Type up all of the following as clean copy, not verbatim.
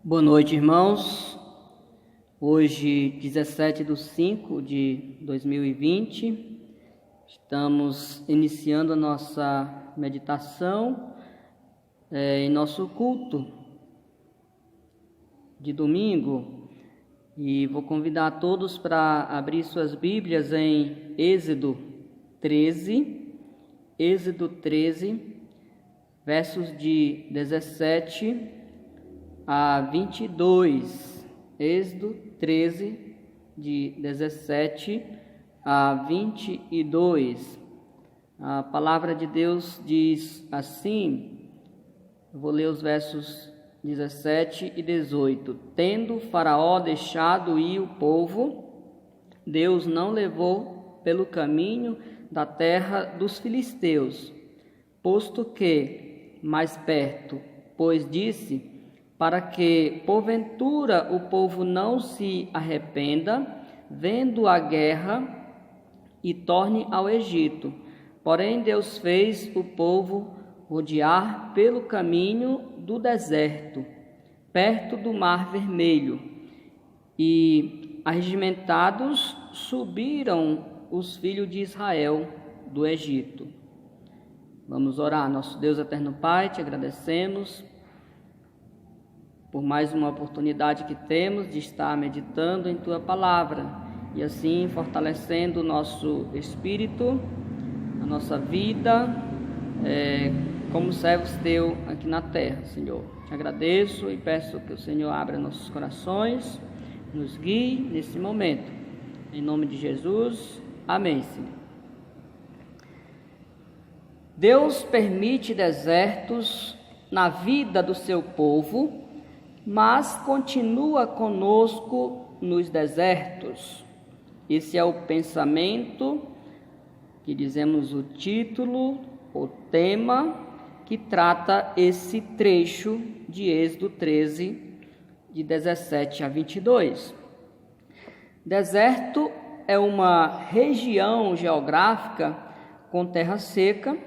Boa noite, irmãos. Hoje, 17/5/2020, estamos iniciando a nossa meditação em nosso culto de domingo. E vou convidar a todos para abrir suas Bíblias em Êxodo 13, versos de 17 a 22, Êxodo 13, de 17 a 22. A palavra de Deus diz assim, eu vou ler os versos 17 e 18. Tendo Faraó deixado ir o povo, Deus não levou pelo caminho da terra dos filisteus, posto que mais perto, pois disse, para que, porventura, o povo não se arrependa, vendo a guerra, e torne ao Egito. Porém, Deus fez o povo rodear pelo caminho do deserto, perto do Mar Vermelho, e arregimentados subiram os filhos de Israel do Egito. Vamos orar. Nosso Deus eterno Pai, te agradecemos por mais uma oportunidade que temos de estar meditando em Tua Palavra e assim fortalecendo o nosso espírito, a nossa vida, como servos Teu aqui na terra, Senhor. Te agradeço e peço que o Senhor abra nossos corações, nos guie nesse momento. Em nome de Jesus, amém, Senhor. Deus permite desertos na vida do seu povo, mas continua conosco nos desertos. Esse é o pensamento que dizemos o título, o tema que trata esse trecho de Êxodo 13, de 17 a 22. Deserto é uma região geográfica com terra seca,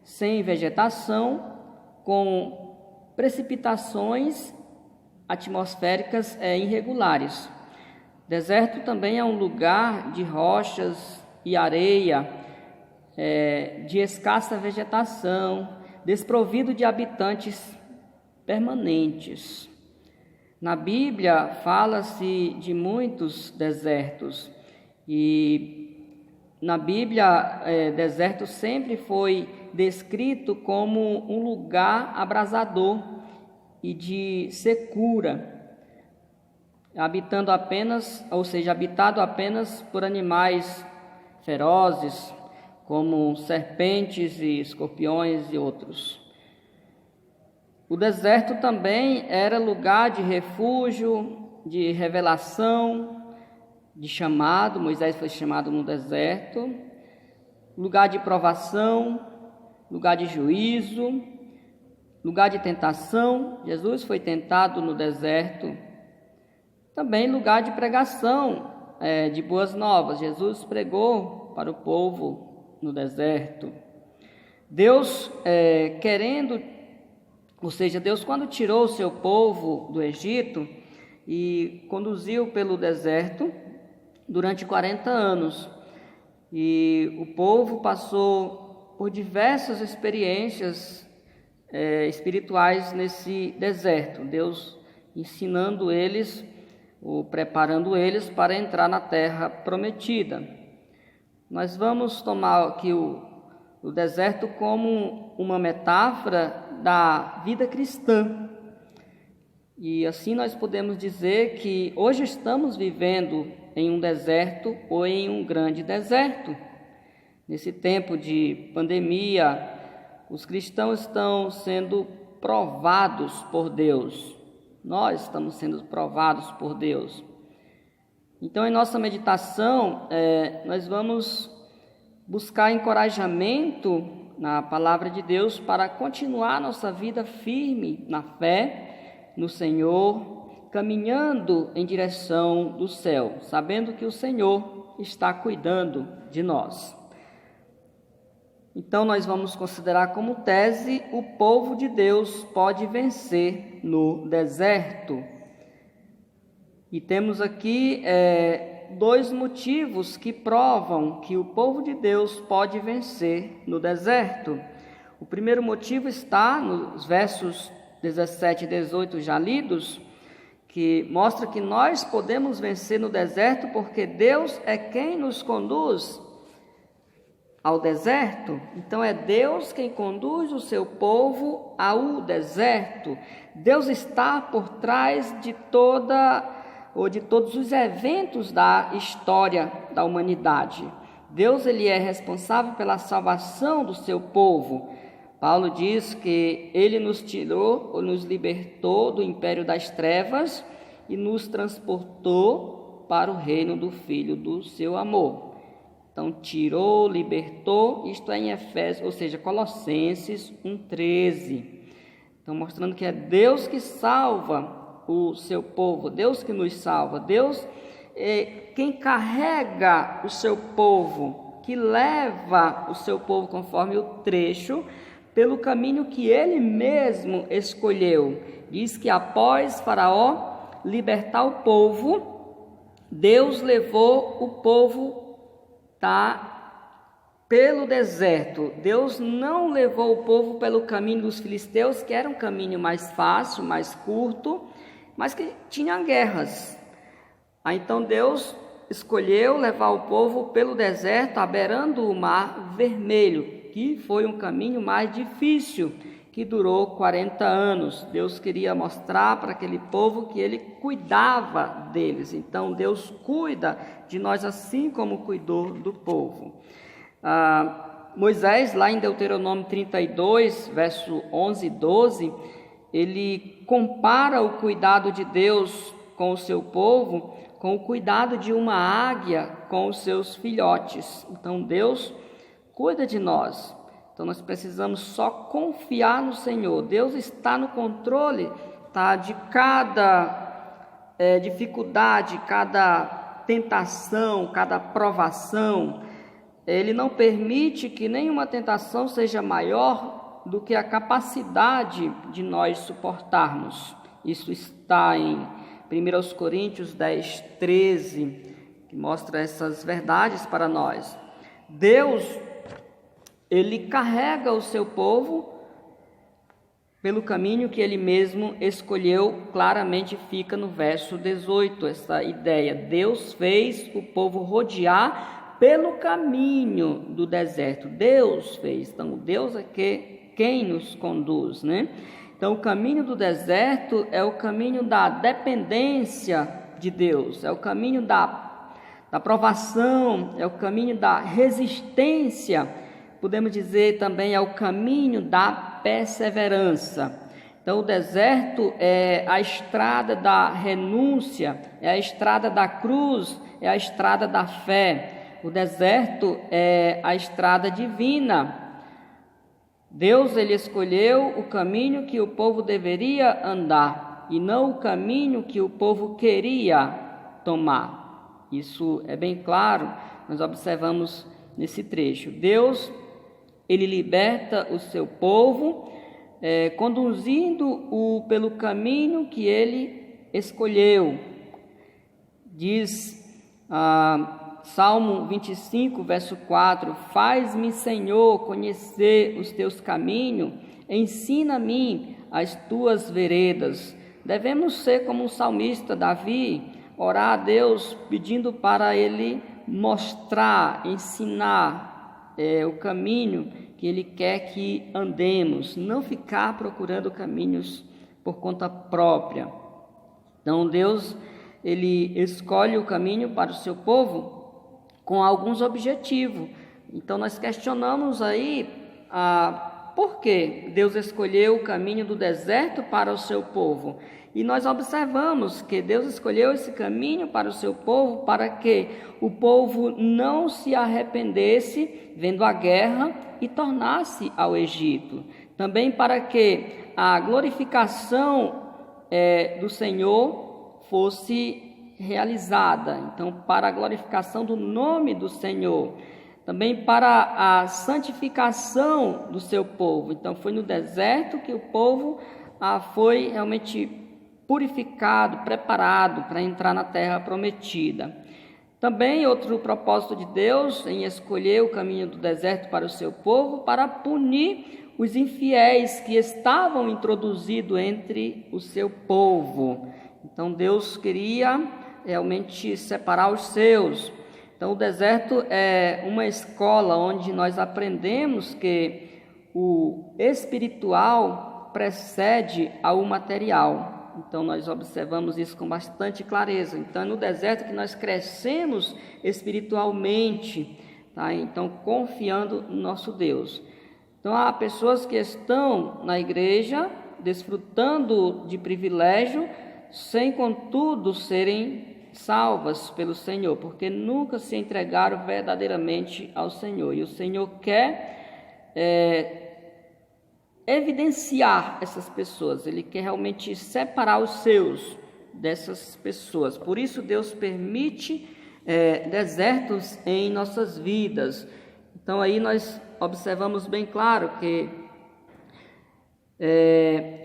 sem vegetação, com precipitações atmosféricas irregulares. Deserto também é um lugar de rochas e areia, de escassa vegetação, desprovido de habitantes permanentes. Na Bíblia fala-se de muitos desertos e na Bíblia deserto sempre foi descrito como um lugar abrasador e de secura, habitado apenas por animais ferozes, como serpentes e escorpiões e outros. O deserto também era lugar de refúgio, de revelação, de chamado. Moisés foi chamado no deserto, lugar de provação, lugar de juízo, lugar de tentação. Jesus foi tentado no deserto. Também lugar de pregação, de boas novas. Jesus pregou para o povo no deserto. Deus Deus quando tirou o seu povo do Egito e conduziu pelo deserto durante 40 anos. E o povo passou por diversas experiências espirituais nesse deserto, Deus ensinando eles, ou preparando eles para entrar na terra prometida. Nós vamos tomar aqui o deserto como uma metáfora da vida cristã. E assim nós podemos dizer que hoje estamos vivendo em um deserto ou em um grande deserto. Nesse tempo de pandemia, os cristãos estão sendo provados por Deus. Nós estamos sendo provados por Deus. Então, em nossa meditação, nós vamos buscar encorajamento na palavra de Deus para continuar nossa vida firme na fé no Senhor, caminhando em direção do céu, sabendo que o Senhor está cuidando de nós. Então, nós vamos considerar como tese: o povo de Deus pode vencer no deserto. E temos aqui dois motivos que provam que o povo de Deus pode vencer no deserto. O primeiro motivo está nos versos 17 e 18 já lidos, que mostra que nós podemos vencer no deserto porque Deus é quem nos conduz ao deserto. Então é Deus quem conduz o seu povo ao deserto. Deus está por trás de todos os eventos da história da humanidade. Deus ele é responsável pela salvação do seu povo. Paulo diz que ele nos tirou ou nos libertou do império das trevas e nos transportou para o reino do Filho do seu amor. Então, tirou, libertou, isto é em Efésios, ou seja, Colossenses 1,13. Então, mostrando que é Deus que salva o seu povo, Deus que nos salva, Deus é quem carrega o seu povo, que leva o seu povo, conforme o trecho, pelo caminho que ele mesmo escolheu. Diz que após Faraó libertar o povo, Deus levou o povo pelo deserto. Deus não levou o povo pelo caminho dos filisteus, que era um caminho mais fácil, mais curto, mas que tinha guerras. Então Deus escolheu levar o povo pelo deserto, aberrando o Mar Vermelho, que foi um caminho mais difícil, que durou 40 anos. Deus queria mostrar para aquele povo que ele cuidava deles. Então Deus cuida de nós assim como cuidou do povo. Moisés, lá em Deuteronômio 32, verso 11 e 12, ele compara o cuidado de Deus com o seu povo com o cuidado de uma águia com os seus filhotes. Então Deus cuida de nós. Então nós precisamos só confiar no Senhor. Deus está no controle, de cada dificuldade, cada tentação, cada provação. Ele não permite que nenhuma tentação seja maior do que a capacidade de nós suportarmos. Isso está em 1 Coríntios 10, 13, que mostra essas verdades para nós. Deus, ele carrega o seu povo pelo caminho que ele mesmo escolheu. Claramente fica no verso 18, essa ideia. Deus fez o povo rodear pelo caminho do deserto. Deus fez. Então, Deus é quem nos conduz, né? Então, o caminho do deserto é o caminho da dependência de Deus, é o caminho da provação, é o caminho da resistência. Podemos dizer também é o caminho da perseverança. Então, o deserto é a estrada da renúncia, é a estrada da cruz, é a estrada da fé. O deserto é a estrada divina. Deus, ele escolheu o caminho que o povo deveria andar e não o caminho que o povo queria tomar. Isso é bem claro, nós observamos nesse trecho. Deus, ele liberta o seu povo, conduzindo-o pelo caminho que ele escolheu. Diz Salmo 25, verso 4, faz-me, Senhor, conhecer os teus caminhos, ensina-me as tuas veredas. Devemos ser como o salmista Davi, orar a Deus pedindo para ele mostrar, ensinar o caminho que ele quer que andemos, não ficar procurando caminhos por conta própria. Então Deus, ele escolhe o caminho para o seu povo com alguns objetivos. Então nós questionamos aí por que Deus escolheu o caminho do deserto para o seu povo. E nós observamos que Deus escolheu esse caminho para o seu povo para que o povo não se arrependesse vendo a guerra e tornasse ao Egito. Também para que a glorificação do Senhor fosse realizada. Então, para a glorificação do nome do Senhor. Também para a santificação do seu povo. Então, foi no deserto que o povo foi realmente purificado, preparado para entrar na terra prometida. Também outro propósito de Deus em escolher o caminho do deserto para o seu povo, para punir os infiéis que estavam introduzidos entre o seu povo. Então Deus queria realmente separar os seus. Então o deserto é uma escola onde nós aprendemos que o espiritual precede ao material. Então nós observamos isso com bastante clareza. Então é no deserto que nós crescemos espiritualmente, tá? Então confiando no nosso Deus. Então há pessoas que estão na igreja desfrutando de privilégio, sem contudo serem salvas pelo Senhor, porque nunca se entregaram verdadeiramente ao Senhor. E o Senhor quer evidenciar essas pessoas, Ele quer realmente separar os seus dessas pessoas. Por isso Deus permite desertos em nossas vidas. Então aí nós observamos bem claro que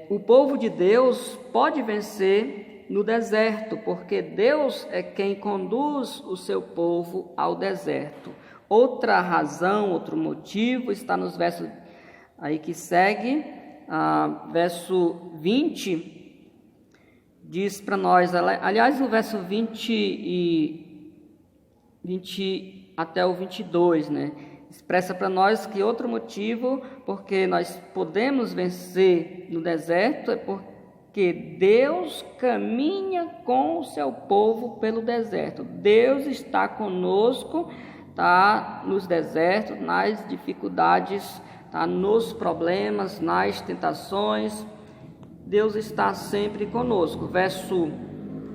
o povo de Deus pode vencer no deserto, porque Deus é quem conduz o seu povo ao deserto. Outra razão, outro motivo está nos versos aí que segue, verso 20, diz para nós, aliás, o verso 20 até o 22, né? Expressa para nós que outro motivo porque nós podemos vencer no deserto é porque Deus caminha com o seu povo pelo deserto. Deus está conosco, tá, nos desertos, nas dificuldades, tá, nos problemas, nas tentações. Deus está sempre conosco. Verso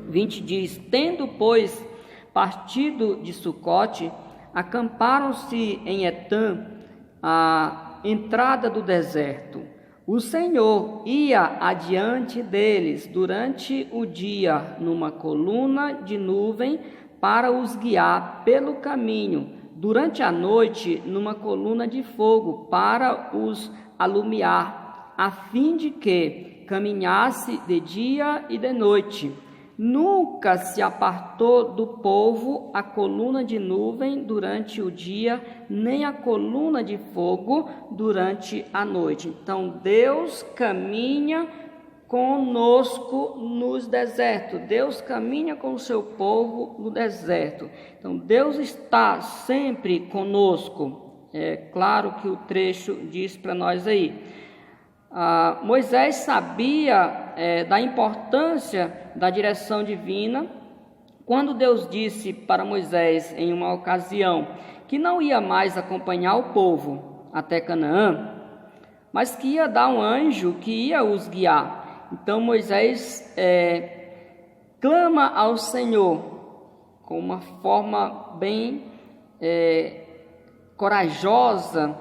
20 diz: tendo, pois, partido de Sucote, acamparam-se em Etã, a entrada do deserto. O Senhor ia adiante deles durante o dia numa coluna de nuvem para os guiar pelo caminho, durante a noite numa coluna de fogo para os alumiar, a fim de que caminhasse de dia e de noite. Nunca se apartou do povo a coluna de nuvem durante o dia, nem a coluna de fogo durante a noite. Então, Deus caminha conosco nos desertos. Deus caminha com o seu povo no deserto. Então, Deus está sempre conosco. É claro que o trecho diz para nós aí. Moisés sabia da importância da direção divina quando Deus disse para Moisés em uma ocasião que não ia mais acompanhar o povo até Canaã, mas que ia dar um anjo que ia os guiar. Então Moisés clama ao Senhor com uma forma bem corajosa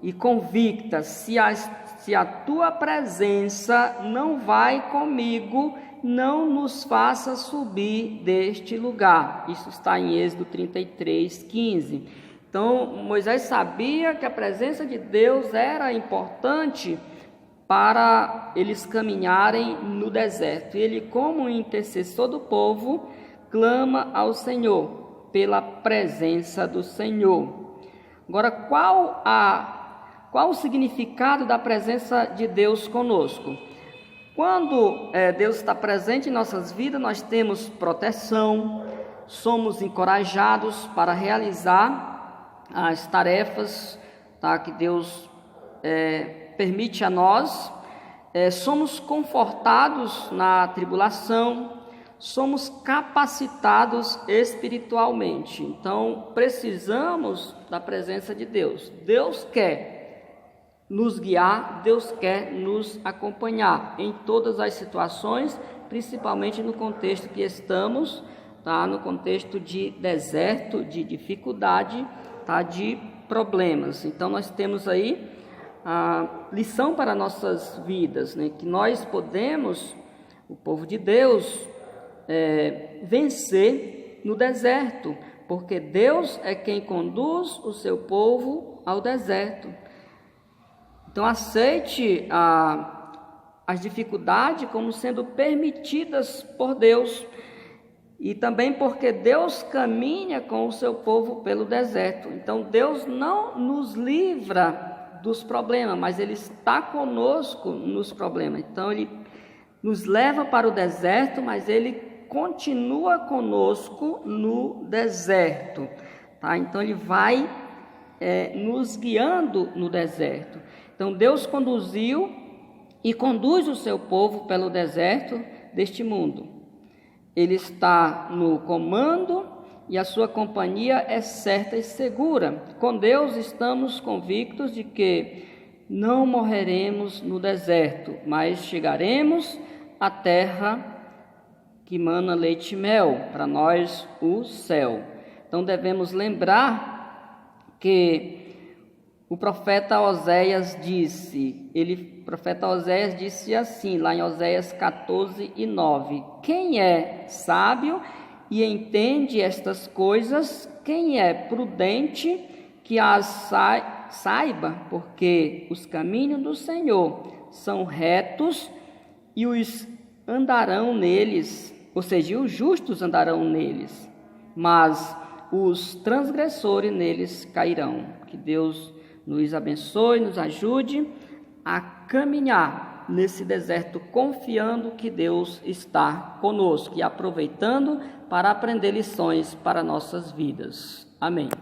e convicta: se a tua presença não vai comigo, não nos faça subir deste lugar. Isso está em Êxodo 33, 15. Então, Moisés sabia que a presença de Deus era importante para eles caminharem no deserto. E ele, como intercessor do povo, clama ao Senhor pela presença do Senhor. Agora, qual o significado da presença de Deus conosco? Quando Deus está presente em nossas vidas, nós temos proteção, somos encorajados para realizar as tarefas, tá, que Deus permite a nós, somos confortados na tribulação, somos capacitados espiritualmente. Então, precisamos da presença de Deus. Deus quer nos guiar, Deus quer nos acompanhar em todas as situações, principalmente no contexto que estamos, tá? No contexto de deserto, de dificuldade, tá? De problemas. Então nós temos aí a lição para nossas vidas, né? Que nós podemos, o povo de Deus, vencer no deserto, porque Deus é quem conduz o seu povo ao deserto. Então aceite a as dificuldades como sendo permitidas por Deus, e também porque Deus caminha com o seu povo pelo deserto. Então Deus não nos livra dos problemas, mas Ele está conosco nos problemas. Então Ele nos leva para o deserto, mas Ele continua conosco no deserto, tá? Então Ele vai nos guiando no deserto. Então Deus conduziu e conduz o seu povo pelo deserto deste mundo. Ele está no comando e a sua companhia é certa e segura. Com Deus estamos convictos de que não morreremos no deserto, mas chegaremos à terra que mana leite e mel, para nós o céu. Então devemos lembrar que o profeta Oséias disse assim, lá em Oséias 14:9: quem é sábio e entende estas coisas? Quem é prudente que as saiba? Porque os caminhos do Senhor são retos e os andarão neles, ou seja, os justos andarão neles, mas os transgressores neles cairão. Que Deus nos abençoe, nos ajude a caminhar nesse deserto, confiando que Deus está conosco e aproveitando para aprender lições para nossas vidas. Amém.